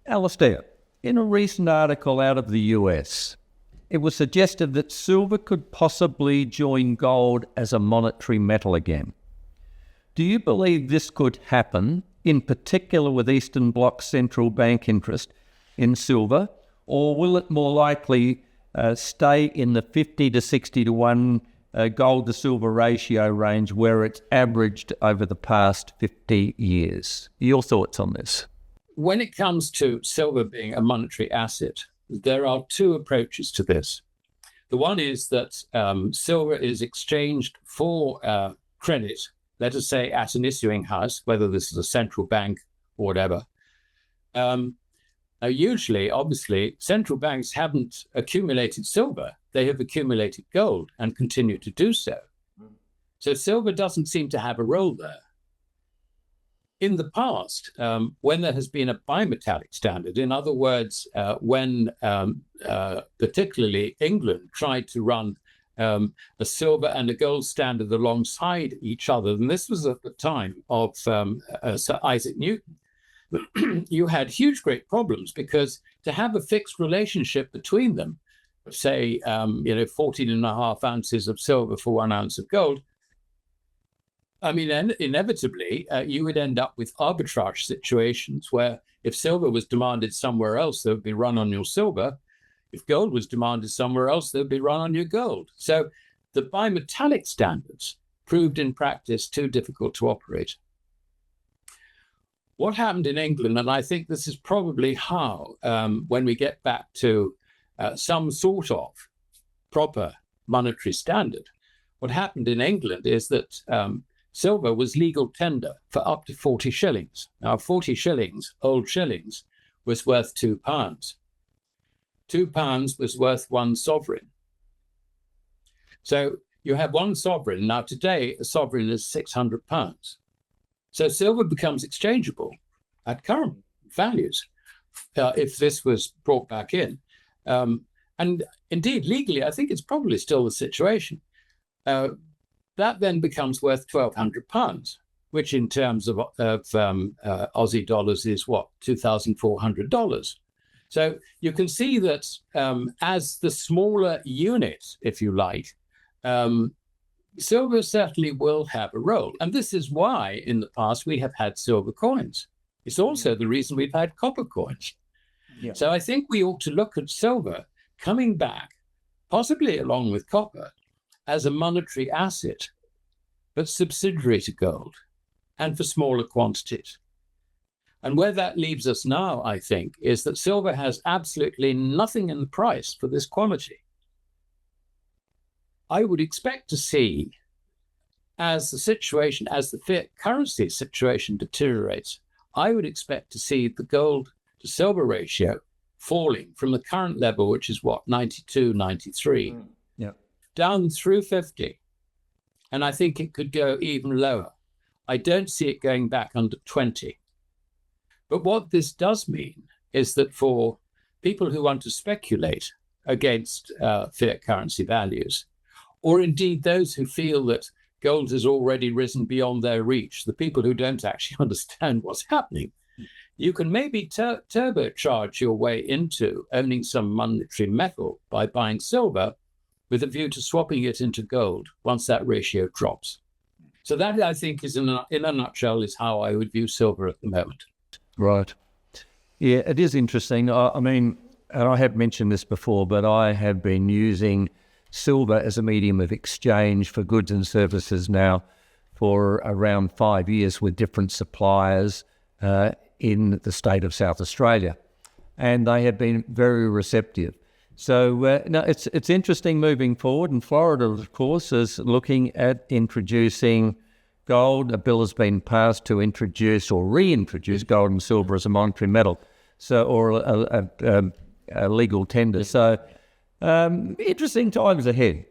Alistair, in a recent article out of the US, it was suggested that silver could possibly join gold as a monetary metal again. Do you believe this could happen, in particular with Eastern Bloc central bank interest in silver, or will it more likely stay in the 50 to 60 to 1 gold to silver ratio range where it's averaged over the past 50 years? Your thoughts on this? When it comes to silver being a monetary asset, there are two approaches to this. The one is that silver is exchanged for credit, let us say at an issuing house, whether this is a central bank or whatever. Usually, obviously, central banks haven't accumulated silver. They have accumulated gold and continue to do so. So silver doesn't seem to have a role there. In the past, when there has been a bimetallic standard, in other words, when particularly England tried to run a silver and a gold standard alongside each other, and this was at the time of Sir Isaac Newton, you had great problems because to have a fixed relationship between them, say, 14.5 ounces of silver for 1 ounce of gold, I mean, inevitably, you would end up with arbitrage situations where if silver was demanded somewhere else, there would be run on your silver. If gold was demanded somewhere else, there would be run on your gold. So the bimetallic standards proved in practice too difficult to operate. What happened in England, and I think this is probably how, when we get back to some sort of proper monetary standard, what happened in England is that silver was legal tender for up to 40 shillings. Now, 40 shillings, old shillings, was worth £2. £2 was worth 1 sovereign. So you have 1 sovereign. Now, today, a sovereign is £600. So silver becomes exchangeable at current values if this was brought back in. And indeed, legally, I think it's probably still the situation. That then becomes worth £1,200, which in terms of Aussie dollars is what, $2,400. So you can see that as the smaller unit, if you like, silver certainly will have a role. And this is why in the past we have had silver coins. It's also the reason we've had copper coins. Yeah. So I think we ought to look at silver coming back, possibly along with copper, as a monetary asset, but subsidiary to gold and for smaller quantities. And where that leaves us now, I think, is that silver has absolutely nothing in the price for this quality. I would expect to see, as the fiat currency situation deteriorates, I would expect to see the gold to silver ratio falling from the current level, which is what, 92, 93, down through 50. And I think it could go even lower. I don't see it going back under 20. But what this does mean is that for people who want to speculate against fiat currency values, or indeed those who feel that gold has already risen beyond their reach, the people who don't actually understand what's happening, you can maybe turbocharge your way into owning some monetary metal by buying silver with a view to swapping it into gold once that ratio drops. So that, I think, is in a nutshell, is how I would view silver at the moment. Right. Yeah, it is interesting. I mean, and I have mentioned this before, but I have been using silver as a medium of exchange for goods and services now for around 5 years with different suppliers in the state of South Australia. And they have been very receptive. So no, it's interesting moving forward. And Florida, of course, is looking at introducing gold. A bill has been passed to introduce or reintroduce gold and silver as a monetary metal, or a legal tender. So interesting times ahead.